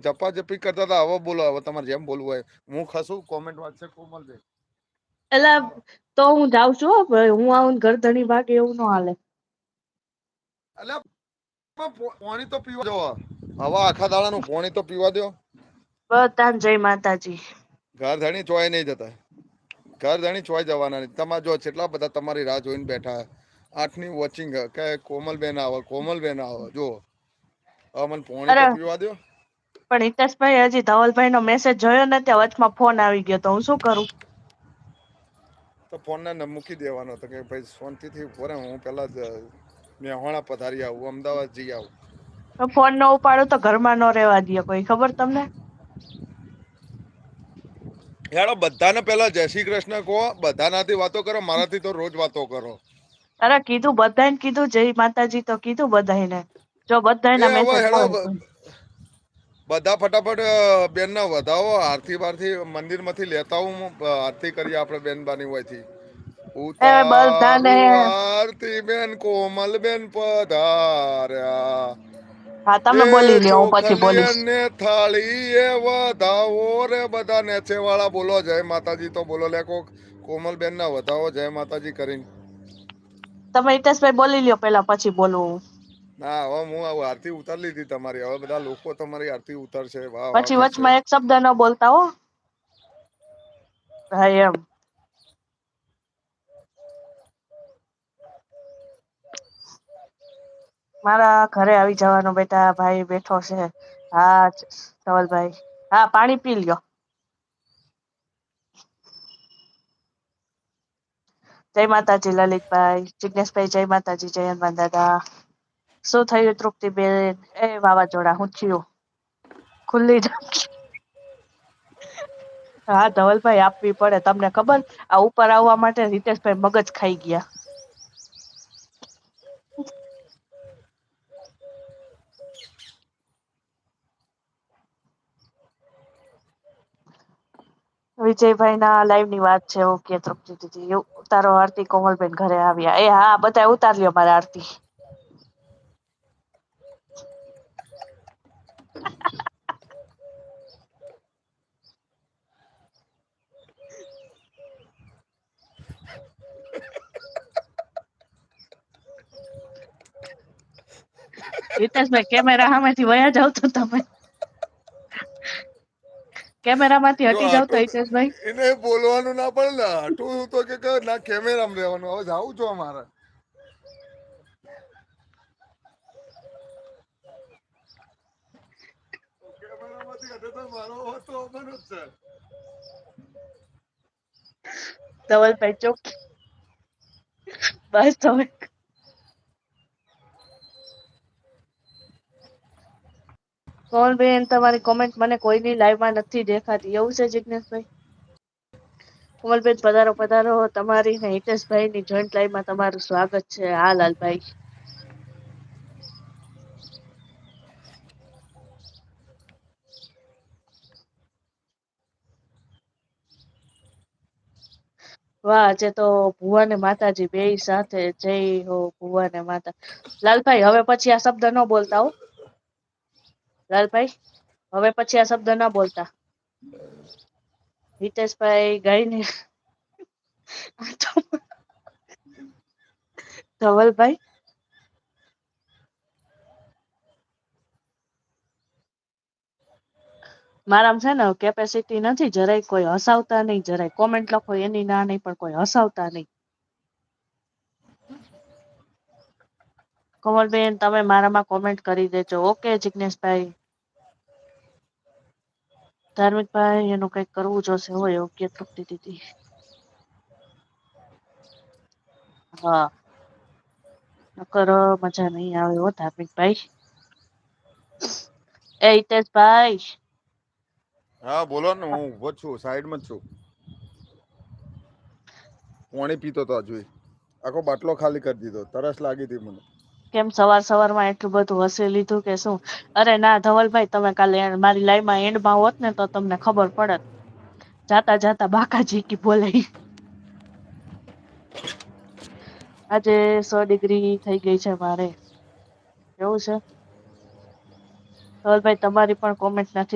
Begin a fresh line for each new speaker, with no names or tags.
જપા જપી કરતા હતા. હવે બોલો, હવે તમારે જેમ બોલવું હોય. હું ખશું કોમેન્ટ વાંચશે કોમલ દે.
એટલે તો હું જાઉં છું. હું આવું ઘર ધણી ભાગે એવું ન હાલે.
એટલે પાણી તો પીવા દો. હવે આખા દાડા નું પાણી તો પીવા દો.
બધાને જય માતાજી.
ઘર ધણી ચોય નહી જતા. ઘર ધણી ચોય જવાના તમારે જો જેટલા બધા તમારી રાહ જોઈને બેઠા. આઠની વોચિંગ કે કોમલબેન આવે કોમલબેન આવે જો. હવે મને પોણી તો
અરે
પીવા દો.
પણ હિતેશભાઈ હજી ધવલભાઈ નો મેસેજ જોયો નથી. વચમાં ફોન આવી ગયો તો હું શું કરું?
તો ફોન ને મૂકી દેવાનો હતો કે ભાઈ શાંતિથી ઉભો રે. હું પેલા જ મેહોણા પધારી આવું, અમદાવાદ જઈ આવું.
ફોન ન ઉપાડો તો ઘરમાં ન રેવા દે કોઈ ખબર તમને?
હેડો બધાને પેલા જય શ્રી કૃષ્ણ કહો. બધા નાથી વાતો કરો. મારાથી તો રોજ વાતો કરો.
અરે કીધું બધાને કીધું જય માતાજી તો કીધું બધાને. જો
એ
બધાના
હવે
મેસેજ
હેડો
હોય તો.
બધા ફટાફટ બેન ના વધાવો. આરતી બારથી મંદિર માંથી લેતા હું આરતી કરીએ આપડે બેનબાની હોયથી.
એ બધાને
ઉતારું આરતી બેન કોમલ બેન પધાર્યા.
હા તમે
એ
બોલી લ્યો હું પછી બોલીશ.
ચોખલિયન ને થાળી એ વધાવો રે બધા નેચે વાળા બોલો જય માતાજી તો બોલો લે કોક. કોમલબેન ના વધાવો જય માતાજી કરીને.
તમે હિતેશભાઈ બોલી લ્યો પેલા પછી બોલું.
ના હવે હું આરતી ઉતારી લીધી તમારી. હવે બધા લોકો તમારી આરતી ઉતરશે વાહ વાહ
પછી
કરશે.
વચમાં એક શબ્દ ન બોલતા હો. હા એમ. મારા ઘરે આવી જવાનો બેટા ભાઈ બેઠો છે. હા ધવલભાઈ હા પાણી પી લ્યો. જય માતાજી લલિતભાઈ, જિગ્નેશભાઈ જય માતાજી, જય હનુમાન દાદા. શું થયું તૃપ્તિબેન? એ વાવાઝોડા હું થયું? ખુલ્લી હા ધવલભાઈ આપવી પડે. તમને ખબર આ ઉપર આવવા માટે હિતેશભાઈ મગજ ખાઈ ગયા. વિજયભાઈ ના લાઈવ ની વાત છે. ઓકે તૃપ્તિ દીદી ઉતારો આરતી કોમલબેન ઘરે આવ્યા. એ હા બધા ઉતાર લ્યો મારા આરતી. હિતેશભાઈ કેમેરા સામેથી વયા જાવ તો તમે. કેમેરા માંથી
જો
હટી જાવ તો
આટલું
હિતેશભાઈ.
એને બોલવાનું ના પડે ને આટું તો કે ના કેમેરામાં રહેવાનું. હવે જાઉં છું અમારે. કેમેરામાંથી હટે તો મારો અવાજ તો આવવાનો જ છે.
ધવલભાઈ ચૂપ બસ તમે. કોમલબેન તમારી કોમેન્ટ મને કોઈની લાઈવમાં નથી દેખાતી એવું છે જિજ્ઞેશભાઈ? કોમલબેન પધારો પધારો. તમારી ને હિતેશભાઈ ની જોઈન્ટ લાઈવમાં તમારું સ્વાગત છે. હા લાલભાઈ. વાહ આજે તો ભુવા ને માતાજી બેય સાથે જય હો ભુવા ને માતા. લાલભાઈ હવે પછી આ શબ્દ ન બોલતા હો. લાલભાઈ હવે પછી આ શબ્દ ના બોલતા. હિતેશભાઈ ગાયને ધવલભાઈ મારામાં છે ને કેપેસિટી નથી જરાય કોઈ હસાવતા નહી જરાય કોમેન્ટ લખો એની ના નહી પણ કોઈ હસાવતા નહી. કોમલબેન તમે મારામાં કોમેન્ટ કરી દેજો ઓકે જિગ્નેશભાઈ. ધાર્મિકભાઈ એનું કઈક કરવું જોશે હોય એવું કે તૃપ્તિ દીદી. હા નકર મજા નહી આવે હો ધાર્મિકભાઈ. એ હિતેશભાઈ.
હા બોલો ને હું ઉભો જ છું સાઈડમાં જ છું. પાણી પીતો તો હજુએ આખો બાટલો ખાલી કરી દીધો તરસ લાગી હતી મને.
કેમ સવાર સવાર માં એટલું બધું હસી લીધું કે શું? અરે ના ધવલભાઈ તમે કાલે મારી લાઈવમાં એન્ડમાં હોત ને તો તમને ખબર પડત. જાતા જાતા બાકાજી કી બોલે. આજે 100 ડિગ્રી થઈ ગઈ છે મારે એવું છે. ધવલભાઈ તમારી પણ કોમેન્ટ નથી.